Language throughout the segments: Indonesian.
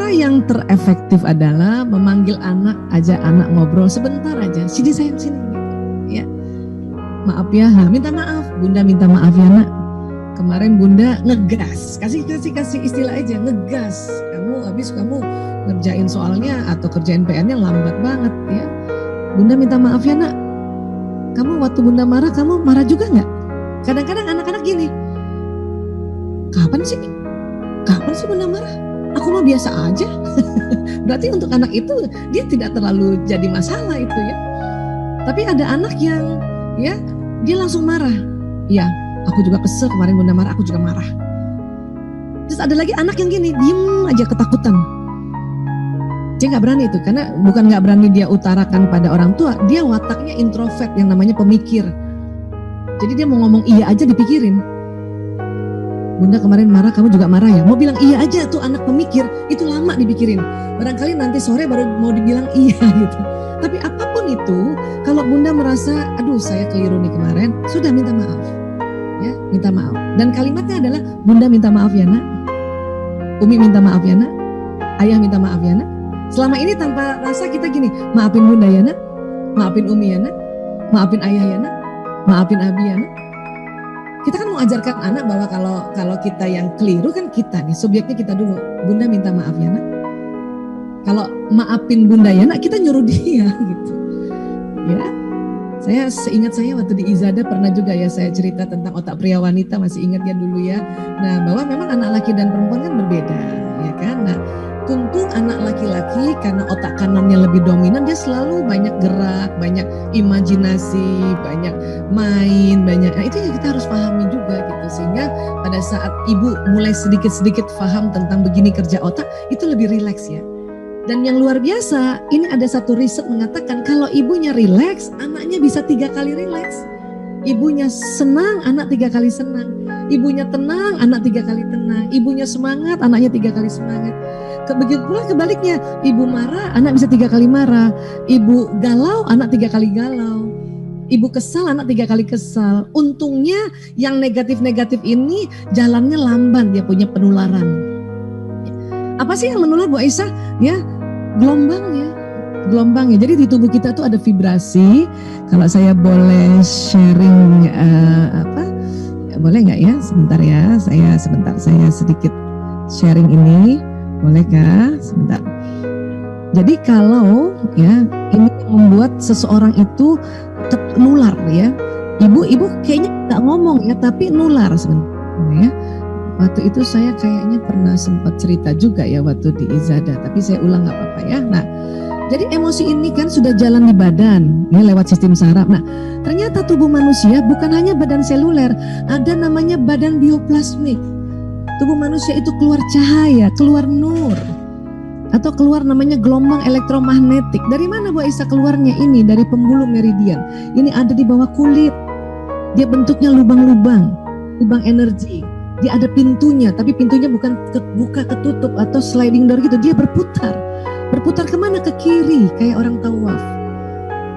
Cara yang terefektif adalah memanggil anak, ajak anak ngobrol sebentar aja. Sini sayang, sini. Ya, maaf ya, minta maaf. Bunda minta maaf ya nak. Kemarin Bunda ngegas, kasih istilah aja, ngegas. Kamu ngerjain soalnya atau kerjain PR-nya lambat banget ya. Bunda minta maaf ya nak. Kamu waktu Bunda marah, kamu marah juga nggak? Kadang-kadang anak-anak gini, kapan sih Bunda marah? Aku mah biasa aja. Berarti untuk anak itu dia tidak terlalu jadi masalah itu ya. Tapi ada anak yang ya dia langsung marah. Ya, aku juga kesel kemarin Bunda marah, aku juga marah. Terus ada lagi anak yang gini, diem aja ketakutan. Dia nggak berani itu, karena bukan nggak berani dia utarakan pada orang tua, dia wataknya introvert yang namanya pemikir. Jadi dia mau ngomong iya aja dipikirin. Bunda kemarin marah, kamu juga marah ya? Mau bilang iya aja tuh anak pemikir, itu lama dipikirin. Barangkali nanti sore baru mau dibilang iya gitu. Tapi apapun itu, kalau Bunda merasa, aduh saya keliru nih kemarin, sudah minta maaf. Ya, minta maaf. Dan kalimatnya adalah, Bunda minta maaf ya nak. Umi minta maaf ya nak. Ayah minta maaf ya nak. Selama ini tanpa rasa kita gini, maafin Bunda ya nak. Maafin Umi ya nak. Maafin ayah ya nak. Maafin Abi ya nak. Kita kan mau ajarkan anak bahwa kalau kita yang keliru kan kita nih, subjeknya kita dulu. Bunda minta maaf ya nak. Kalau maafin Bunda ya nak, kita nyuruh dia gitu. Ya, saya seingat saya waktu di Izada pernah juga ya saya cerita tentang otak pria wanita, masih ingat ya dulu ya. Nah, bahwa memang anak laki dan perempuan kan berbeda, ya kan. Nah, tentu anak laki-laki karena otak kanannya lebih dominan, dia selalu banyak gerak, banyak imajinasi, banyak main, banyak. Nah, itu yang kita harus pahami juga gitu. Sehingga pada saat ibu mulai sedikit-sedikit paham tentang begini kerja otak, itu lebih rileks ya. Dan yang luar biasa, ini ada satu riset mengatakan kalau ibunya rileks, anaknya bisa 3 kali rileks. Ibunya senang, anak 3 kali senang. Ibunya tenang, anak 3 kali tenang. Ibunya semangat, anaknya 3 kali semangat. Begitu pula kebaliknya, ibu marah, anak bisa 3 kali marah. Ibu galau, anak 3 kali galau. Ibu kesal, anak 3 kali kesal. Untungnya yang negatif-negatif ini jalannya lamban, dia punya penularan. Apa sih yang menular Bu Aisyah? Ya, gelombangnya. Jadi di tubuh kita tuh ada vibrasi. Kalau saya boleh sharing boleh nggak ya? Sebentar ya, saya sedikit sharing ini. Bolehkah? Sebentar. Jadi kalau ya ini membuat seseorang itu nular ya. Ibu kayaknya nggak ngomong ya, tapi nular sebenarnya. Waktu itu saya kayaknya pernah sempat cerita juga ya waktu di Izada, tapi saya ulang nggak apa-apa ya. Nah, jadi emosi ini kan sudah jalan di badan, ini lewat sistem saraf. Nah, ternyata tubuh manusia bukan hanya badan seluler, ada namanya badan bioplasmik. Tubuh manusia itu keluar cahaya, keluar nur, atau keluar namanya gelombang elektromagnetik. Dari mana Bu Aisyah keluarnya ini? Dari pembuluh meridian. Ini ada di bawah kulit. Dia bentuknya lubang-lubang energi. Dia ada pintunya, tapi pintunya bukan kebuka ketutup atau sliding door gitu. Dia berputar kemana? Ke kiri, kayak orang tawaf.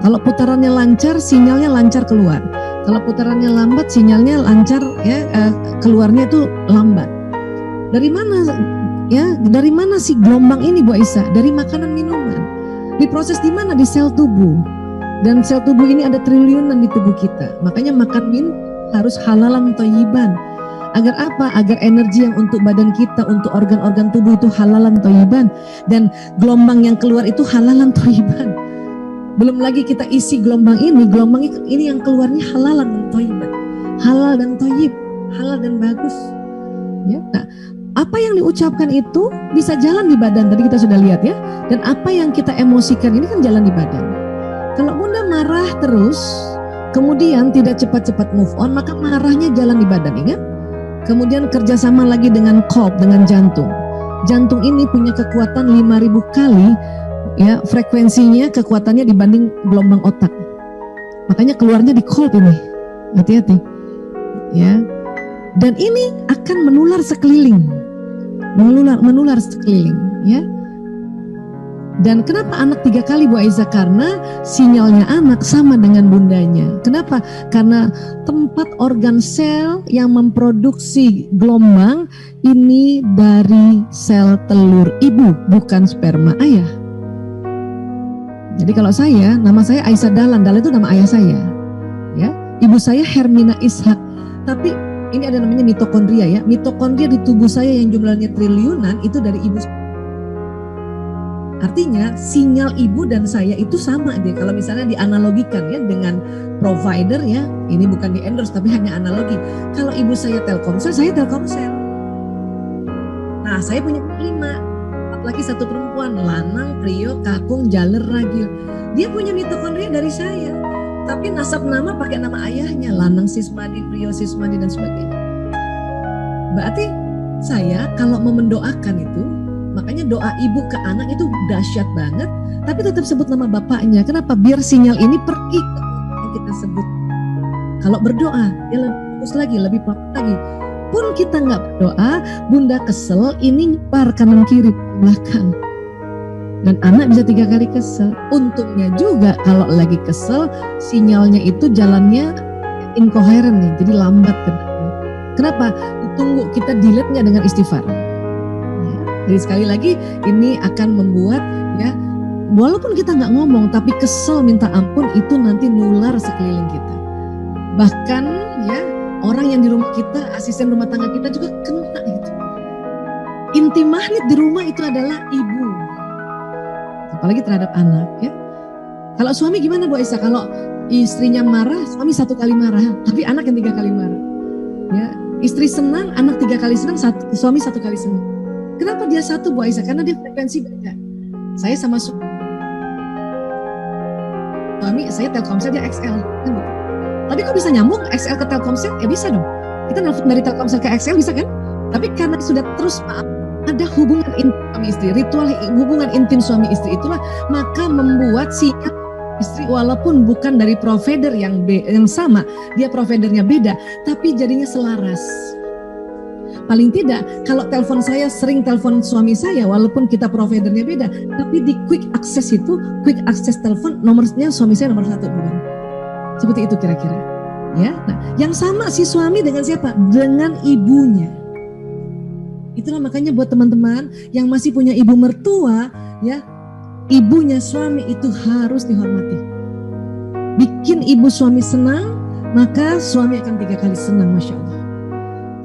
Kalau putarannya lancar, sinyalnya lancar keluar. Kalau putarannya lambat, sinyalnya lancar ya, keluarnya itu lambat. Dari mana ya? Dari mana sih gelombang ini Bu Aisyah? Dari makanan minuman. Diproses di mana? Di sel tubuh. Dan sel tubuh ini ada triliunan di tubuh kita. Makanya makan harus halalan thayyiban. Agar apa? Agar energi yang untuk badan kita, untuk organ-organ tubuh itu halalan thayyiban. Dan gelombang yang keluar itu halalan thayyiban. Belum lagi kita isi gelombang ini yang keluarnya halalan dan thayyiban. Halal dan thayyib, halal dan bagus. Ya. Nah, apa yang diucapkan itu bisa jalan di badan, tadi kita sudah lihat ya. Dan apa yang kita emosikan ini kan jalan di badan. Kalau Bunda marah terus, kemudian tidak cepat-cepat move on, maka marahnya jalan di badan, ingat? Kemudian kerjasama lagi dengan kolb, dengan jantung. Jantung ini punya kekuatan 5.000 kali ya frekuensinya, kekuatannya dibanding gelombang otak. Makanya keluarnya di kolb ini. Hati-hati. Ya. Dan ini akan menular sekeliling. Menular sekeliling, ya. Dan kenapa anak 3 kali Bu Aiza? Karena sinyalnya anak sama dengan bundanya. Kenapa? Karena tempat organ sel yang memproduksi gelombang ini dari sel telur ibu, bukan sperma ayah. Jadi kalau saya, nama saya Aisyah Dahlan, Dahlan itu nama ayah saya. Ya, ibu saya Hermina Ishak. Tapi ini ada namanya mitokondria ya. Mitokondria di tubuh saya yang jumlahnya triliunan itu dari ibu. Artinya sinyal ibu dan saya itu sama deh. Kalau misalnya dianalogikan ya dengan provider ya, ini bukan di endorse tapi hanya analogi. Kalau ibu saya Telkomsel, saya Telkomsel. Nah, saya punya 5, 4 laki 1 perempuan, lanang, prio, kakung, jaler, ragil. Dia punya mitokondria dari saya. Tapi nasab nama pakai nama ayahnya, lanang Sismadi, prio Sismadi dan sebagainya. Berarti saya kalau mau mendoakan itu, makanya doa ibu ke anak itu dahsyat banget, tapi tetap sebut nama bapaknya. Kenapa? Biar sinyal ini pergi ke orang yang kita sebut. Kalau berdoa, dia lebih fokus lagi, lebih fokus lagi. Pun kita nggak berdoa, bunda kesel, ini nyebar kanan kiri belakang. Dan anak bisa 3 kali kesel. Untungnya juga kalau lagi kesel, sinyalnya itu jalannya incoherent nih, jadi lambat. Kenapa? Tunggu, kita delete nggak dengan istighfar. Jadi sekali lagi ini akan membuat ya, walaupun kita nggak ngomong tapi kesel minta ampun itu nanti nular sekeliling kita. Bahkan ya orang yang di rumah kita, asisten rumah tangga kita juga kena itu. Inti magnet di rumah itu adalah ibu, apalagi terhadap anak ya. Kalau suami gimana Bu Aisyah? Kalau istrinya marah, suami 1 kali marah, tapi anak yang 3 kali marah. Ya, istri senang, anak 3 kali senang, suami 1 kali senang. Kenapa dia 1 Bu Aisyah? Karena dia frekuensi beda. Saya sama suami, saya Telkomsel, dia XL. Kan gitu. Tapi kok bisa nyambung XL ke Telkomsel? Ya bisa dong. Kita nelfon dari Telkomsel ke XL bisa kan? Tapi karena sudah terus ada hubungan intim suami istri, ritual hubungan intim suami istri itulah maka membuat sinyal istri walaupun bukan dari provider yang sama, dia providernya beda, tapi jadinya selaras. Paling tidak, kalau telepon saya sering telepon suami saya, walaupun kita providernya beda, tapi di quick access itu, quick access telepon nomornya suami saya nomor 1 duluan. Seperti itu kira-kira. Ya, nah, yang sama si suami dengan siapa? Dengan ibunya. Itulah makanya buat teman-teman yang masih punya ibu mertua, ya, ibunya suami itu harus dihormati. Bikin ibu suami senang, maka suami akan 3 kali senang, Masya Allah.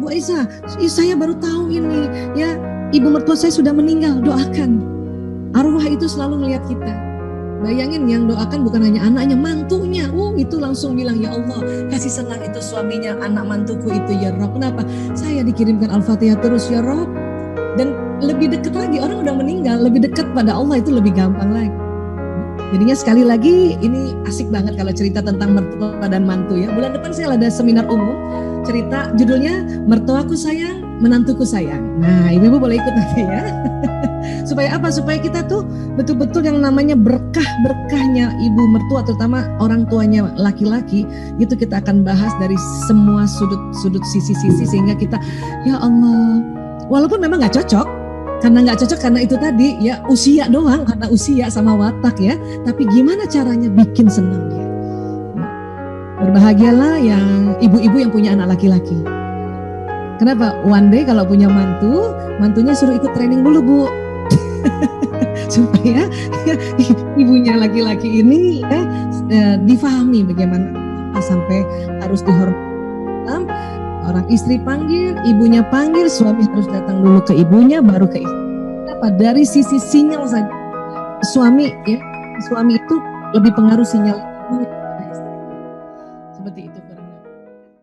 Bu Aisyah, saya baru tahu ini ya, ibu mertua saya sudah meninggal, doakan. Arwah itu selalu melihat kita. Bayangin yang doakan bukan hanya anaknya, mantunya. Itu langsung bilang, ya Allah, kasih senang itu suaminya, anak mantuku itu ya Rob. Kenapa? Saya dikirimkan Al-Fatihah terus ya Rob. Dan lebih dekat lagi, orang udah meninggal, lebih dekat pada Allah itu lebih gampang lagi. Jadinya sekali lagi ini asik banget kalau cerita tentang mertua dan mantu ya. Bulan depan saya ada seminar umum, cerita judulnya Mertuaku Sayang, Menantuku Sayang. Nah, ibu-ibu boleh ikut nanti ya. Supaya apa? Supaya kita tuh betul-betul yang namanya berkah-berkahnya ibu mertua, terutama orang tuanya laki-laki, itu kita akan bahas dari semua sudut-sudut, sisi-sisi, sehingga kita, ya Allah, walaupun memang gak cocok, karena itu tadi ya usia doang, karena usia sama watak ya, tapi gimana caranya bikin senang dia. Berbahagialah yang ibu-ibu yang punya anak laki-laki. Kenapa? One day kalau punya mantunya suruh ikut training dulu Bu. Supaya ya, ibunya laki-laki ini difahami bagaimana sampai harus dihormati. Orang istri panggil, ibunya panggil, suami harus datang dulu ke ibunya, baru ke istri. Kenapa? Dari sisi sinyal saja. Suami itu lebih pengaruh sinyal ibunya daripada istri. Seperti itu.